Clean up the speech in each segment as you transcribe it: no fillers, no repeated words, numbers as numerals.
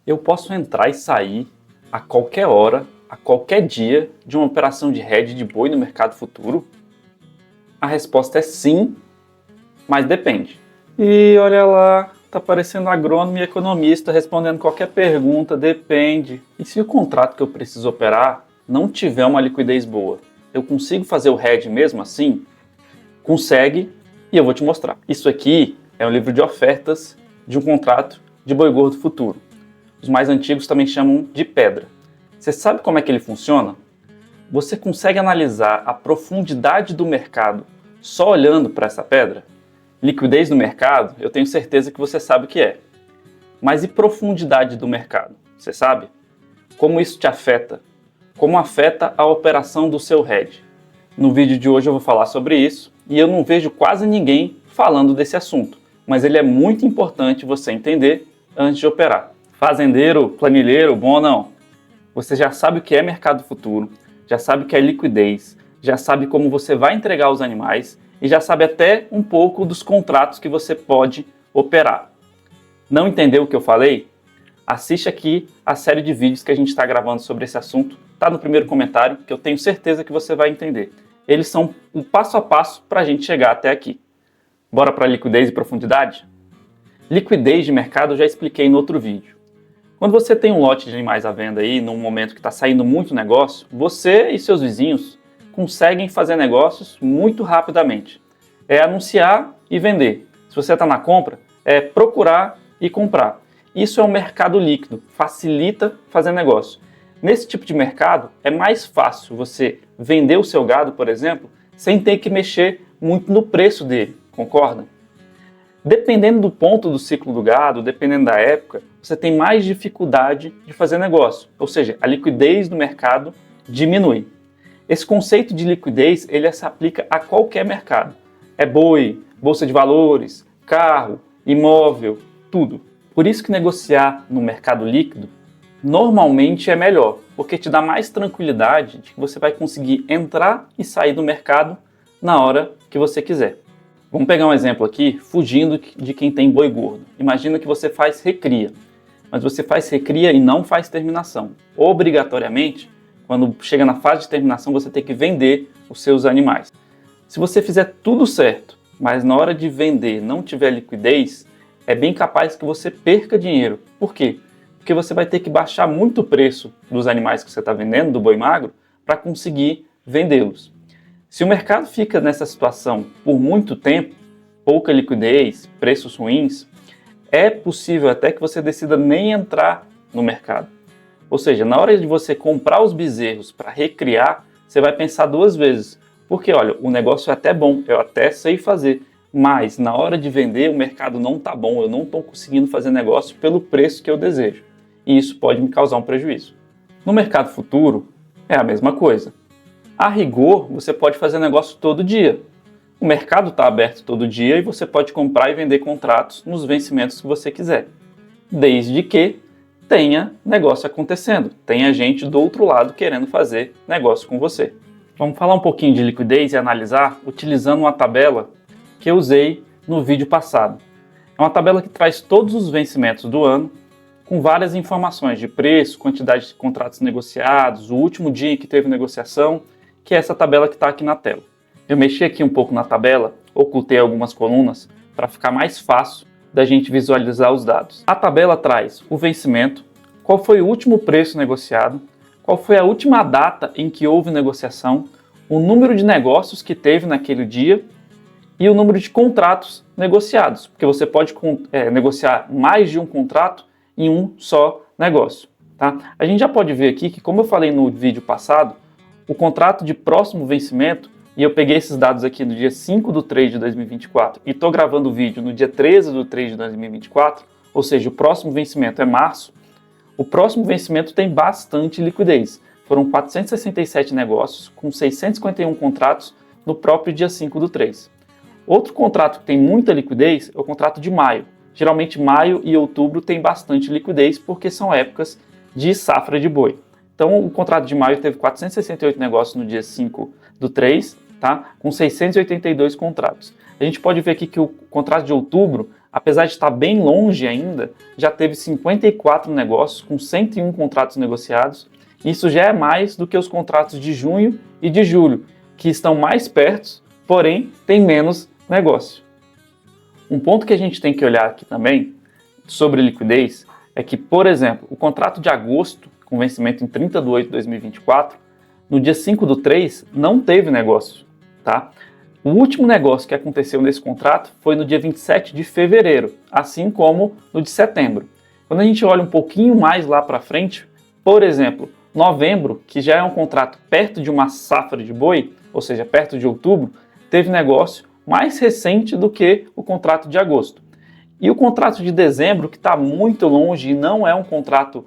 Eu posso entrar e sair a qualquer hora, a qualquer dia, de uma operação de hedge de boi no mercado futuro? A resposta é sim, mas depende. E olha lá, tá parecendo agrônomo e economista respondendo qualquer pergunta, depende. E se o contrato que eu preciso operar não tiver uma liquidez boa, eu consigo fazer o hedge mesmo assim? Consegue, e eu vou te mostrar. Isso aqui é um livro de ofertas de um contrato de boi gordo futuro. Os mais antigos também chamam de pedra. Você sabe como é que ele funciona? Você consegue analisar a profundidade do mercado só olhando para essa pedra? Liquidez no mercado, eu tenho certeza que você sabe o que é. Mas e profundidade do mercado? Você sabe? Como isso te afeta? Como afeta a operação do seu hedge? No vídeo de hoje eu vou falar sobre isso e eu não vejo quase ninguém falando desse assunto, mas ele é muito importante você entender antes de operar. Fazendeiro, planilheiro, bom ou não? Você já sabe o que é mercado futuro, já sabe o que é liquidez, já sabe como você vai entregar os animais e já sabe até um pouco dos contratos que você pode operar. Não entendeu o que eu falei? Assiste aqui a série de vídeos que a gente está gravando sobre esse assunto. Está no primeiro comentário, que eu tenho certeza que você vai entender. Eles são o passo a passo para a gente chegar até aqui. Bora para liquidez e profundidade? Liquidez de mercado eu já expliquei no outro vídeo. Quando você tem um lote de animais à venda aí, num momento que está saindo muito negócio, você e seus vizinhos conseguem fazer negócios muito rapidamente. É anunciar e vender. Se você está na compra, é procurar e comprar. Isso é um mercado líquido, facilita fazer negócio. Nesse tipo de mercado, é mais fácil você vender o seu gado, por exemplo, sem ter que mexer muito no preço dele, concorda? Dependendo do ponto do ciclo do gado, dependendo da época, você tem mais dificuldade de fazer negócio, ou seja, a liquidez do mercado diminui. Esse conceito de liquidez, ele se aplica a qualquer mercado. É boi, bolsa de valores, carro, imóvel, tudo. Por isso que negociar no mercado líquido normalmente é melhor, porque te dá mais tranquilidade de que você vai conseguir entrar e sair do mercado na hora que você quiser. Vamos pegar um exemplo aqui, fugindo de quem tem boi gordo. Imagina que você faz recria, mas você faz recria e não faz terminação. Obrigatoriamente, quando chega na fase de terminação, você tem que vender os seus animais. Se você fizer tudo certo, mas na hora de vender não tiver liquidez, é bem capaz que você perca dinheiro. Por quê? Porque você vai ter que baixar muito o preço dos animais que você está vendendo, do boi magro, para conseguir vendê-los. Se o mercado fica nessa situação por muito tempo, pouca liquidez, preços ruins, é possível até que você decida nem entrar no mercado. Ou seja, na hora de você comprar os bezerros para recriar, você vai pensar duas vezes. Porque, olha, o negócio é até bom, eu até sei fazer, mas na hora de vender o mercado não está bom, eu não estou conseguindo fazer negócio pelo preço que eu desejo. E isso pode me causar um prejuízo. No mercado futuro, é a mesma coisa. A rigor, você pode fazer negócio todo dia. O mercado está aberto todo dia e você pode comprar e vender contratos nos vencimentos que você quiser. Desde que tenha negócio acontecendo, tenha gente do outro lado querendo fazer negócio com você. Vamos falar um pouquinho de liquidez e analisar utilizando uma tabela que eu usei no vídeo passado. É uma tabela que traz todos os vencimentos do ano, com várias informações de preço, quantidade de contratos negociados, o último dia em que teve negociação, que é essa tabela que está aqui na tela. Eu mexi aqui um pouco na tabela, ocultei algumas colunas para ficar mais fácil da gente visualizar os dados. A tabela traz o vencimento, qual foi o último preço negociado, qual foi a última data em que houve negociação, o número de negócios que teve naquele dia e o número de contratos negociados, porque você pode negociar mais de um contrato em um só negócio. Tá? A gente já pode ver aqui que, como eu falei no vídeo passado, o contrato de próximo vencimento, e eu peguei esses dados aqui no dia 5 de 3 de 2024 e estou gravando o vídeo no dia 13 de 3 de 2024, ou seja, o próximo vencimento é março, o próximo vencimento tem bastante liquidez. Foram 467 negócios com 651 contratos no próprio dia 5 do 3. Outro contrato que tem muita liquidez é o contrato de maio. Geralmente maio e outubro tem bastante liquidez porque são épocas de safra de boi. Então o contrato de maio teve 468 negócios no dia 5 do 3, tá? Com 682 contratos. A gente pode ver aqui que o contrato de outubro, apesar de estar bem longe ainda, já teve 54 negócios com 101 contratos negociados. Isso já é mais do que os contratos de junho e de julho, que estão mais perto, porém tem menos negócio. Um ponto que a gente tem que olhar aqui também sobre liquidez é que, por exemplo, o contrato de agosto, com vencimento em 30 de 8 de 2024, no dia 5/3 não teve negócio, tá? O último negócio que aconteceu nesse contrato foi no dia 27 de fevereiro, assim como no de setembro. Quando a gente olha um pouquinho mais lá para frente, por exemplo, novembro, que já é um contrato perto de uma safra de boi, ou seja, perto de outubro, teve negócio mais recente do que o contrato de agosto. E o contrato de dezembro, que está muito longe e não é um contrato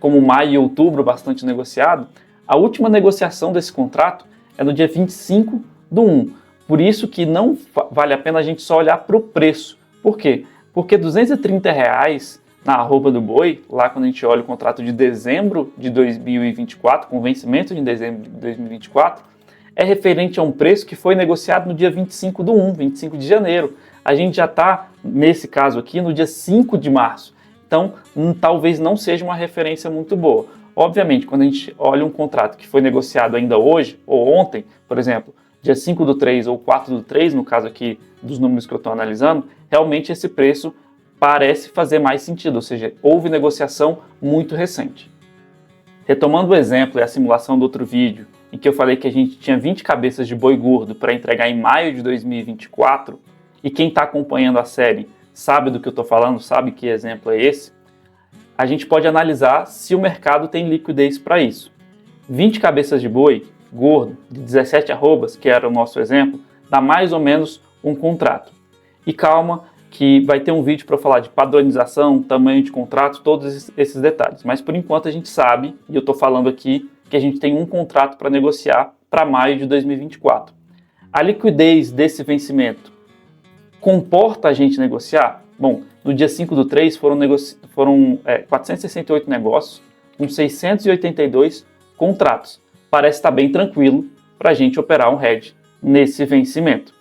como maio e outubro bastante negociado, a última negociação desse contrato é no dia 25/1. Por isso que não vale a pena a gente só olhar para o preço. Por quê? Porque R$230 na arroba do boi, lá quando a gente olha o contrato de dezembro de 2024, com vencimento de dezembro de 2024, é referente a um preço que foi negociado no dia 25/1, 25 de janeiro. A gente já está, nesse caso aqui, no dia 5 de março. Então, talvez não seja uma referência muito boa. Obviamente, quando a gente olha um contrato que foi negociado ainda hoje, ou ontem, por exemplo, dia 5/3 ou 4/3, no caso aqui dos números que eu estou analisando, realmente esse preço parece fazer mais sentido, ou seja, houve negociação muito recente. Retomando o exemplo e a simulação do outro vídeo, em que eu falei que a gente tinha 20 cabeças de boi gordo para entregar em maio de 2024, e quem está acompanhando a série sabe do que eu estou falando, sabe que exemplo é esse, a gente pode analisar se o mercado tem liquidez para isso. 20 cabeças de boi gordo, de 17 arrobas, que era o nosso exemplo, dá mais ou menos um contrato. E calma, que vai ter um vídeo para eu falar de padronização, tamanho de contrato, todos esses detalhes. Mas por enquanto a gente sabe, e eu estou falando aqui, que a gente tem um contrato para negociar para maio de 2024. A liquidez desse vencimento comporta a gente negociar? Bom, no dia 5/3 foram 468 negócios com 682 contratos. Parece estar bem tranquilo para a gente operar um hedge nesse vencimento.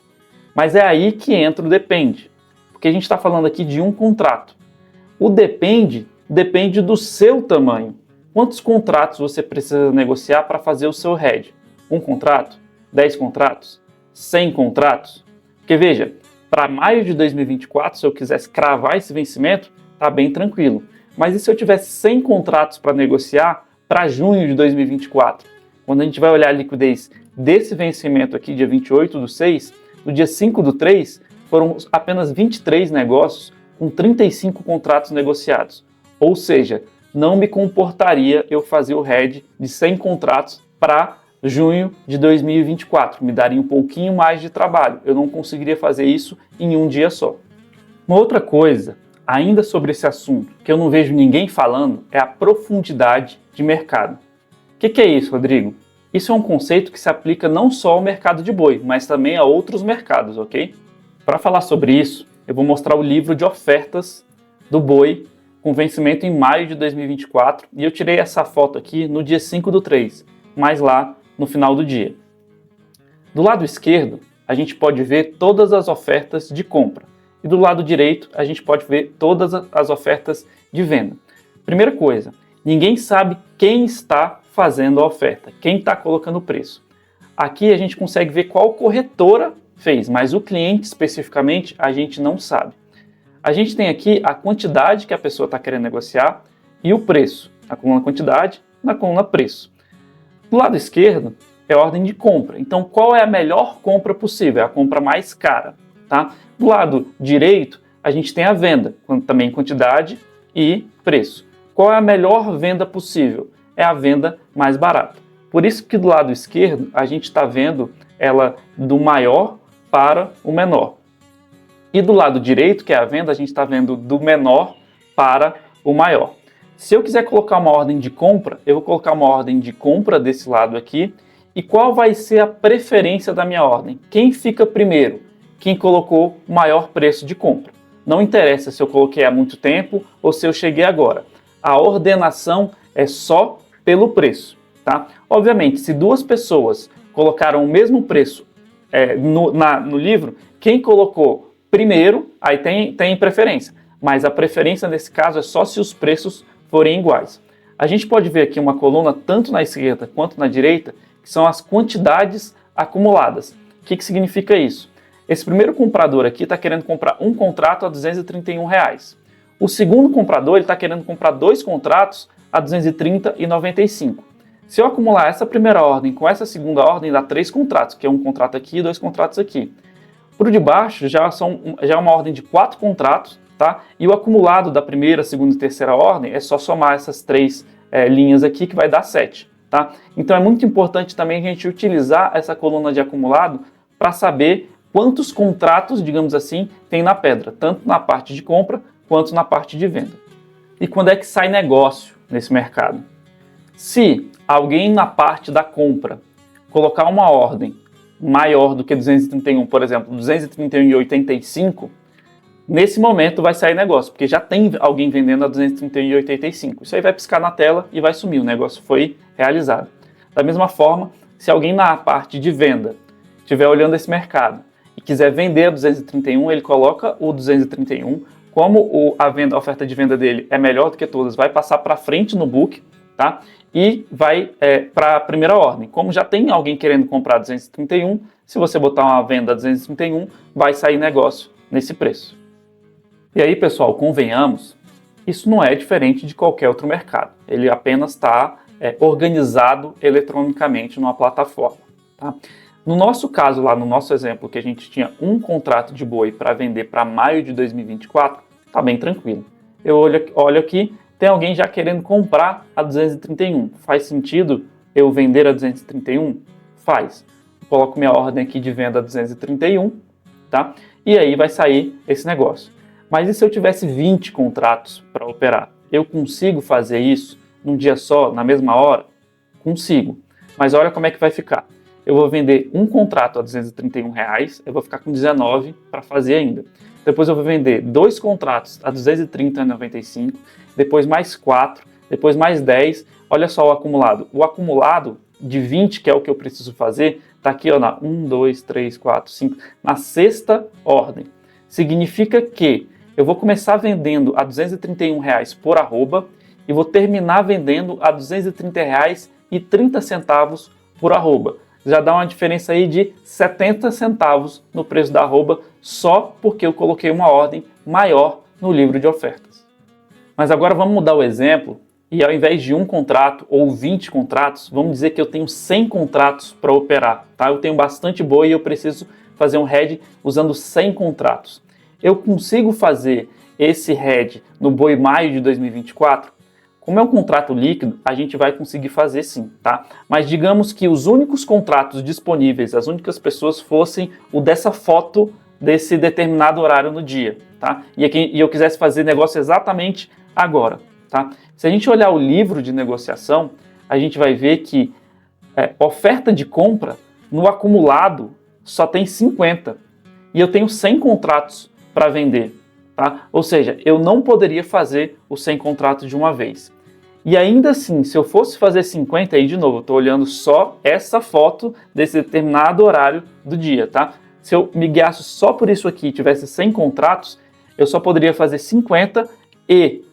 Mas é aí que entra o depende, porque a gente está falando aqui de um contrato. O depende do seu tamanho. Quantos contratos você precisa negociar para fazer o seu hedge? Um contrato? 10 contratos? 100 contratos? Porque veja, para maio de 2024, se eu quisesse cravar esse vencimento, está bem tranquilo. Mas e se eu tivesse 100 contratos para negociar para junho de 2024? Quando a gente vai olhar a liquidez desse vencimento aqui, dia 28/6, no dia 5/3, foram apenas 23 negócios com 35 contratos negociados. Ou seja, não me comportaria eu fazer o hedge de 100 contratos para junho de 2024. Me daria um pouquinho mais de trabalho. Eu não conseguiria fazer isso em um dia só. Uma outra coisa, ainda sobre esse assunto, que eu não vejo ninguém falando, é a profundidade de mercado. O que é isso, Rodrigo? Isso é um conceito que se aplica não só ao mercado de boi, mas também a outros mercados, ok? Para falar sobre isso, eu vou mostrar o livro de ofertas do boi com vencimento em maio de 2024 e eu tirei essa foto aqui no dia 5/3, mas lá no final do dia. Do lado esquerdo, a gente pode ver todas as ofertas de compra e do lado direito a gente pode ver todas as ofertas de venda. Primeira coisa, ninguém sabe quem está fazendo a oferta, quem está colocando o preço. Aqui a gente consegue ver qual corretora fez, mas o cliente especificamente a gente não sabe. A gente tem aqui a quantidade que a pessoa está querendo negociar e o preço, na coluna quantidade, na coluna preço. Do lado esquerdo é a ordem de compra. Então, qual é a melhor compra possível? É a compra mais cara, tá? Do lado direito, a gente tem a venda, também quantidade e preço. Qual é a melhor venda possível? É a venda mais barata. Por isso que do lado esquerdo, a gente está vendo ela do maior para o menor. E do lado direito, que é a venda, a gente está vendo do menor para o maior. Se eu quiser colocar uma ordem de compra, eu vou colocar uma ordem de compra desse lado aqui. E qual vai ser a preferência da minha ordem? Quem fica primeiro? Quem colocou o maior preço de compra. Não interessa se eu coloquei há muito tempo ou se eu cheguei agora. A ordenação é só pelo preço, tá? Obviamente, se duas pessoas colocaram o mesmo preço no livro, quem colocou primeiro, aí tem preferência, mas a preferência nesse caso é só se os preços forem iguais. A gente pode ver aqui uma coluna tanto na esquerda quanto na direita, que são as quantidades acumuladas. O que significa isso? Esse primeiro comprador aqui está querendo comprar um contrato a R$ 231. O segundo comprador está querendo comprar 2 contratos a R$ 230,95. Se eu acumular essa primeira ordem com essa segunda ordem, dá 3 contratos, que é um contrato aqui e 2 contratos aqui. Por de baixo já é uma ordem de 4 contratos, tá? E o acumulado da primeira, segunda e terceira ordem é só somar essas 3 linhas aqui que vai dar 7. Tá? Então é muito importante também a gente utilizar essa coluna de acumulado para saber quantos contratos, digamos assim, tem na pedra, tanto na parte de compra quanto na parte de venda. E quando é que sai negócio nesse mercado? Se alguém na parte da compra colocar uma ordem maior do que 231, por exemplo, 231,85, nesse momento vai sair negócio, porque já tem alguém vendendo a 231,85. Isso aí vai piscar na tela e vai sumir, o negócio foi realizado. Da mesma forma, se alguém na parte de venda estiver olhando esse mercado e quiser vender a 231, ele coloca o 231, como a oferta de venda dele é melhor do que todas, vai passar para frente no book, tá? E vai para a primeira ordem. Como já tem alguém querendo comprar 231, se você botar uma venda a 231, vai sair negócio nesse preço. E aí, pessoal, convenhamos, isso não é diferente de qualquer outro mercado. Ele apenas está organizado eletronicamente numa plataforma. Tá? No nosso caso, lá no nosso exemplo, que a gente tinha um contrato de boi para vender para maio de 2024, está bem tranquilo. Eu olho aqui, tem alguém já querendo comprar a 231. Faz sentido eu vender a 231? Faz. Coloco minha ordem aqui de venda a 231, tá? E aí vai sair esse negócio. Mas e se eu tivesse 20 contratos para operar? Eu consigo fazer isso num dia só, na mesma hora? Consigo. Mas olha como é que vai ficar. Eu vou vender um contrato a R$ 231, eu vou ficar com 19 para fazer ainda. Depois eu vou vender 2 contratos a R$ 230,95, depois mais 4, depois mais 10. Olha só o acumulado. O acumulado de 20, que é o que eu preciso fazer, está aqui ó, na 1, 2, 3, 4, 5, na 6ª ordem. Significa que eu vou começar vendendo a R$ 231 por arroba e vou terminar vendendo a R$ 230,30 por arroba. Já dá uma diferença aí de 70 centavos no preço da arroba só porque eu coloquei uma ordem maior no livro de ofertas. Mas agora vamos mudar o exemplo e ao invés de um contrato ou 20 contratos, vamos dizer que eu tenho 100 contratos para operar. Tá? Eu tenho bastante boi e eu preciso fazer um hedge usando 100 contratos. Eu consigo fazer esse hedge no boi maio de 2024? Como é um contrato líquido, a gente vai conseguir fazer sim, tá? Mas digamos que os únicos contratos disponíveis, as únicas pessoas fossem o dessa foto desse determinado horário no dia, tá? E eu quisesse fazer negócio exatamente agora, tá? Se a gente olhar o livro de negociação, a gente vai ver que oferta de compra no acumulado só tem 50 e eu tenho 100 contratos para vender, tá? Ou seja, eu não poderia fazer os 100 contratos de uma vez. E ainda assim, se eu fosse fazer 50, aí de novo, eu estou olhando só essa foto desse determinado horário do dia, tá? Se eu me guiasse só por isso aqui e tivesse 100 contratos, eu só poderia fazer 50 e,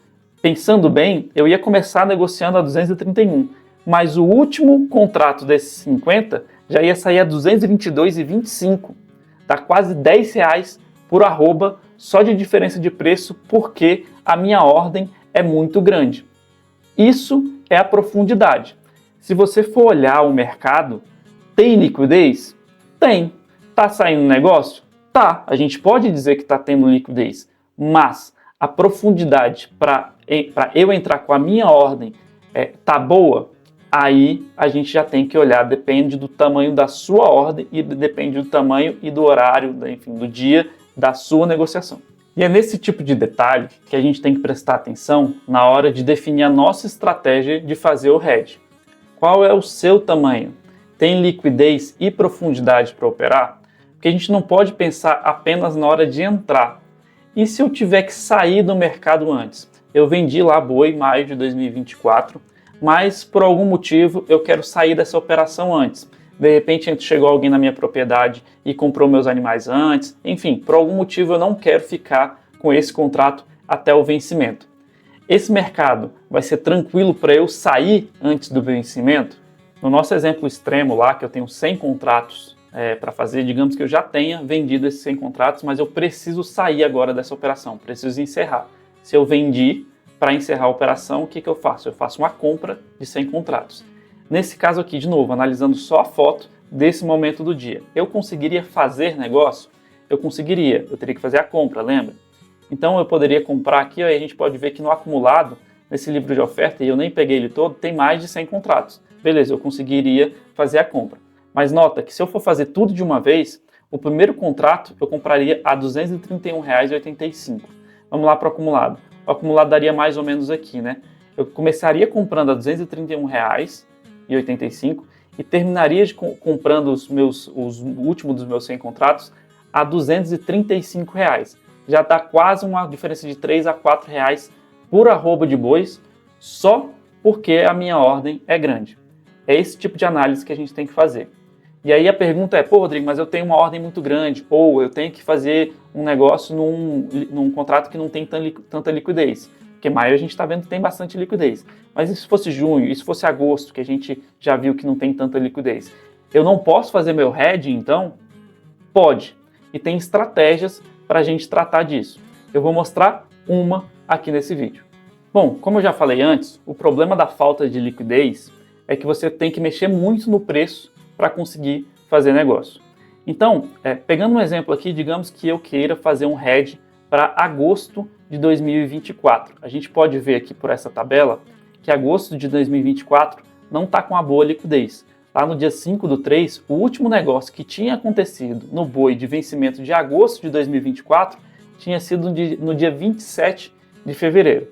pensando bem, eu ia começar negociando a 231. Mas o último contrato desses 50 já ia sair a 222,25. Dá quase R$10 por arroba só de diferença de preço porque a minha ordem é muito grande. Isso é a profundidade. Se você for olhar o mercado, tem liquidez? Tem. Tá saindo negócio? Tá. A gente pode dizer que está tendo liquidez, mas a profundidade para eu entrar com a minha ordem tá boa? Aí a gente já tem que olhar, depende do tamanho da sua ordem e depende do tamanho e do horário, enfim, do dia da sua negociação. E é nesse tipo de detalhe que a gente tem que prestar atenção na hora de definir a nossa estratégia de fazer o hedge. Qual é o seu tamanho? Tem liquidez e profundidade para operar? Porque a gente não pode pensar apenas na hora de entrar. E se eu tiver que sair do mercado antes? Eu vendi lá boi em maio de 2024, mas por algum motivo eu quero sair dessa operação antes. de repente chegou alguém na minha propriedade e comprou meus animais antes, enfim, por algum motivo eu não quero ficar com esse contrato até o vencimento. Esse mercado vai ser tranquilo para eu sair antes do vencimento? No nosso exemplo extremo lá, que eu tenho 100 contratos para fazer, digamos que eu já tenha vendido esses 100 contratos, mas eu preciso sair agora dessa operação, preciso encerrar. Se eu vendi, para encerrar a operação, o que eu faço? Eu faço uma compra de 100 contratos. Nesse caso aqui, de novo, analisando só a foto desse momento do dia, eu conseguiria fazer negócio? Eu conseguiria, eu teria que fazer a compra, lembra? Então eu poderia comprar aqui, aí a gente pode ver que no acumulado, nesse livro de oferta, e eu nem peguei ele todo, tem mais de 100 contratos. Beleza, eu conseguiria fazer a compra. Mas nota que se eu for fazer tudo de uma vez, o primeiro contrato eu compraria a R$ 231,85. Vamos lá para o acumulado. O acumulado daria mais ou menos aqui, né? Eu começaria comprando a R$ 231,85 e terminaria comprando os últimos dos meus 100 contratos a R$ 235. Já dá quase uma diferença de R$ 3 a R$ 4 por arroba de bois, só porque a minha ordem é grande. É esse tipo de análise que a gente tem que fazer. E aí a pergunta é, pô, Rodrigo, mas eu tenho uma ordem muito grande, ou eu tenho que fazer um negócio num contrato que não tem tanta liquidez. Porque maio a gente está vendo que tem bastante liquidez. Mas e se fosse junho, e se fosse agosto, que a gente já viu que não tem tanta liquidez? Eu não posso fazer meu hedging, então? Pode. E tem estratégias para a gente tratar disso. Eu vou mostrar uma aqui nesse vídeo. Bom, como eu já falei antes, o problema da falta de liquidez é que você tem que mexer muito no preço para conseguir fazer negócio. Então, pegando um exemplo aqui, digamos que eu queira fazer um hedge para agosto de 2024. A gente pode ver aqui por essa tabela que agosto de 2024 não está com uma boa liquidez. Lá no dia 5/3, o último negócio que tinha acontecido no boi de vencimento de agosto de 2024 tinha sido no dia 27 de fevereiro.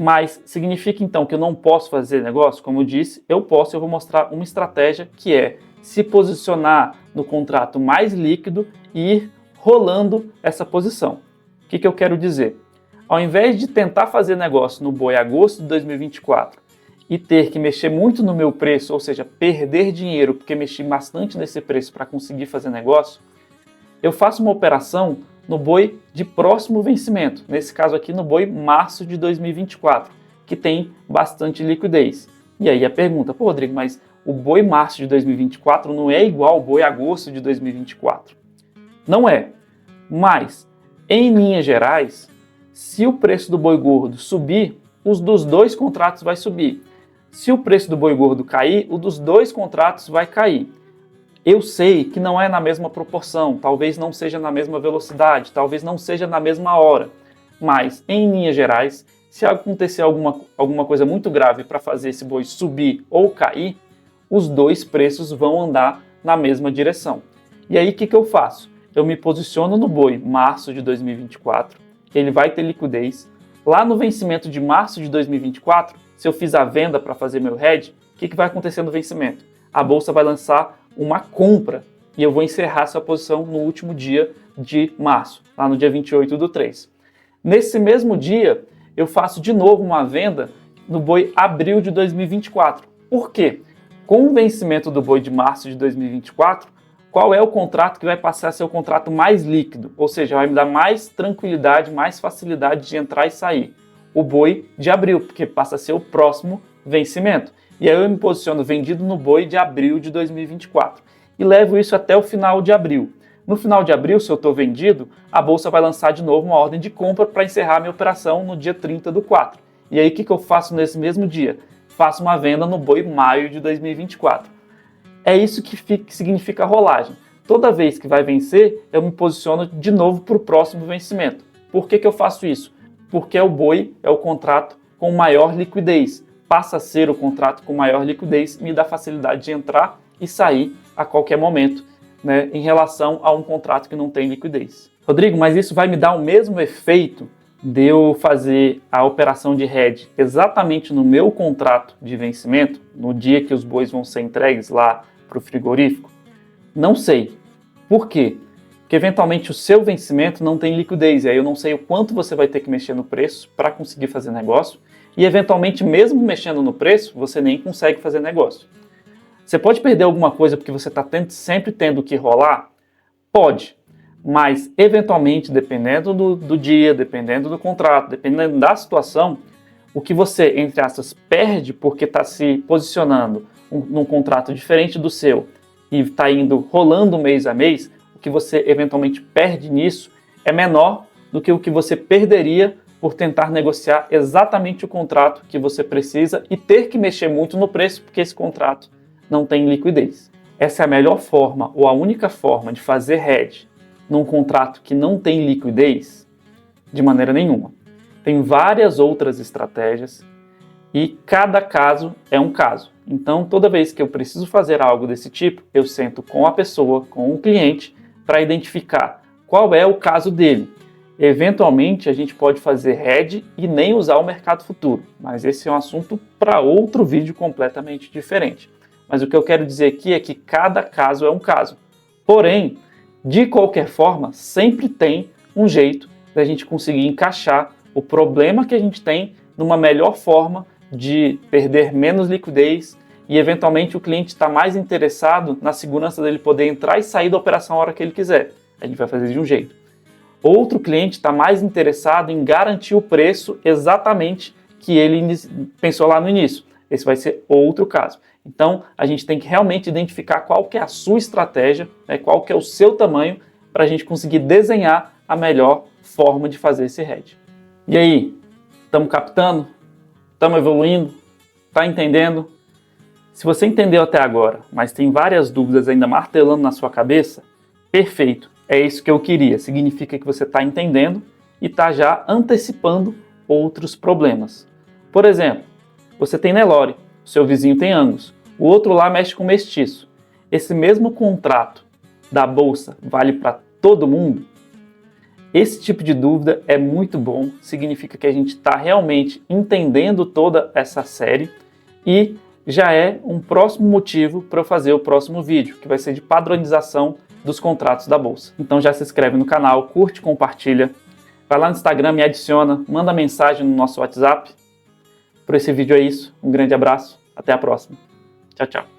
Mas significa então que eu não posso fazer negócio? Como eu disse, eu posso, eu vou mostrar uma estratégia que é se posicionar no contrato mais líquido e ir rolando essa posição. O que eu quero dizer? Ao invés de tentar fazer negócio no boi agosto de 2024 e ter que mexer muito no meu preço, ou seja, perder dinheiro porque mexi bastante nesse preço para conseguir fazer negócio, eu faço uma operação no boi de próximo vencimento, nesse caso aqui no boi março de 2024, que tem bastante liquidez. E aí a pergunta, pô Rodrigo, mas o boi março de 2024 não é igual ao boi agosto de 2024? Não é, mas em linhas gerais, se o preço do boi gordo subir, os dos dois contratos vai subir. Se o preço do boi gordo cair, o dos dois contratos vai cair. Eu sei que não é na mesma proporção, talvez não seja na mesma velocidade, talvez não seja na mesma hora, mas, em linhas gerais, se acontecer alguma coisa muito grave para fazer esse boi subir ou cair, os dois preços vão andar na mesma direção. E aí o que eu faço? Eu me posiciono no boi março de 2024, ele vai ter liquidez. Lá no vencimento de março de 2024, se eu fiz a venda para fazer meu hedge, o que vai acontecer no vencimento? A bolsa vai lançar uma compra e eu vou encerrar essa posição no último dia de março, lá no dia 28/3. Nesse mesmo dia, eu faço de novo uma venda no boi abril de 2024. Por quê? Com o vencimento do boi de março de 2024, qual é o contrato que vai passar a ser o contrato mais líquido? Ou seja, vai me dar mais tranquilidade, mais facilidade de entrar e sair. O boi de abril, porque passa a ser o próximo vencimento. E aí eu me posiciono vendido no boi de abril de 2024 e levo isso até o final de abril. No final de abril, se eu estou vendido, a bolsa vai lançar de novo uma ordem de compra para encerrar a minha operação no dia 30/4. E aí o que eu faço nesse mesmo dia? Faço uma venda no boi maio de 2024. É isso que significa rolagem. Toda vez que vai vencer, eu me posiciono de novo para o próximo vencimento. Por que eu faço isso? Porque o boi é o contrato com maior liquidez. Passa a ser o contrato com maior liquidez, me dá facilidade de entrar e sair a qualquer momento, né, em relação a um contrato que não tem liquidez. Rodrigo, mas isso vai me dar o mesmo efeito de eu fazer a operação de hedge exatamente no meu contrato de vencimento, no dia que os bois vão ser entregues lá para o frigorífico? Não sei. Por quê? Porque eventualmente o seu vencimento não tem liquidez, e aí eu não sei o quanto você vai ter que mexer no preço para conseguir fazer negócio, e eventualmente mesmo mexendo no preço, você nem consegue fazer negócio. Você pode perder alguma coisa porque você está sempre tendo que rolar? Pode, mas eventualmente, dependendo do dia, dependendo do contrato, dependendo da situação, o que você, entre aspas, perde porque está se posicionando num contrato diferente do seu e está indo rolando mês a mês, o que você eventualmente perde nisso é menor do que o que você perderia por tentar negociar exatamente o contrato que você precisa e ter que mexer muito no preço porque esse contrato não tem liquidez. Essa é a melhor forma ou a única forma de fazer hedge num contrato que não tem liquidez? De maneira nenhuma. Tem várias outras estratégias e cada caso é um caso. Então, toda vez que eu preciso fazer algo desse tipo, eu sento com a pessoa, com o cliente, para identificar qual é o caso dele. Eventualmente, a gente pode fazer hedge e nem usar o mercado futuro, mas esse é um assunto para outro vídeo completamente diferente. Mas o que eu quero dizer aqui é que cada caso é um caso. Porém, de qualquer forma, sempre tem um jeito da gente conseguir encaixar o problema que a gente tem numa melhor forma de perder menos liquidez e, eventualmente, o cliente está mais interessado na segurança dele poder entrar e sair da operação a hora que ele quiser. A gente vai fazer de um jeito. Outro cliente está mais interessado em garantir o preço exatamente que ele pensou lá no início. Esse vai ser outro caso. Então, a gente tem que realmente identificar qual que é a sua estratégia, né, qual que é o seu tamanho, para a gente conseguir desenhar a melhor forma de fazer esse hedge. E aí, estamos captando? Estamos evoluindo? Está entendendo? Se você entendeu até agora, mas tem várias dúvidas ainda martelando na sua cabeça, perfeito, é isso que eu queria. Significa que você está entendendo e está já antecipando outros problemas. Por exemplo, você tem Nelore, seu vizinho tem Angus, o outro lá mexe com mestiço. Esse mesmo contrato da bolsa vale para todo mundo? Esse tipo de dúvida é muito bom, significa que a gente está realmente entendendo toda essa série e já é um próximo motivo para eu fazer o próximo vídeo, que vai ser de padronização dos contratos da bolsa. Então já se inscreve no canal, curte, compartilha, vai lá no Instagram, me adiciona, manda mensagem no nosso WhatsApp. Por esse vídeo é isso, um grande abraço, até a próxima. Tchau, tchau.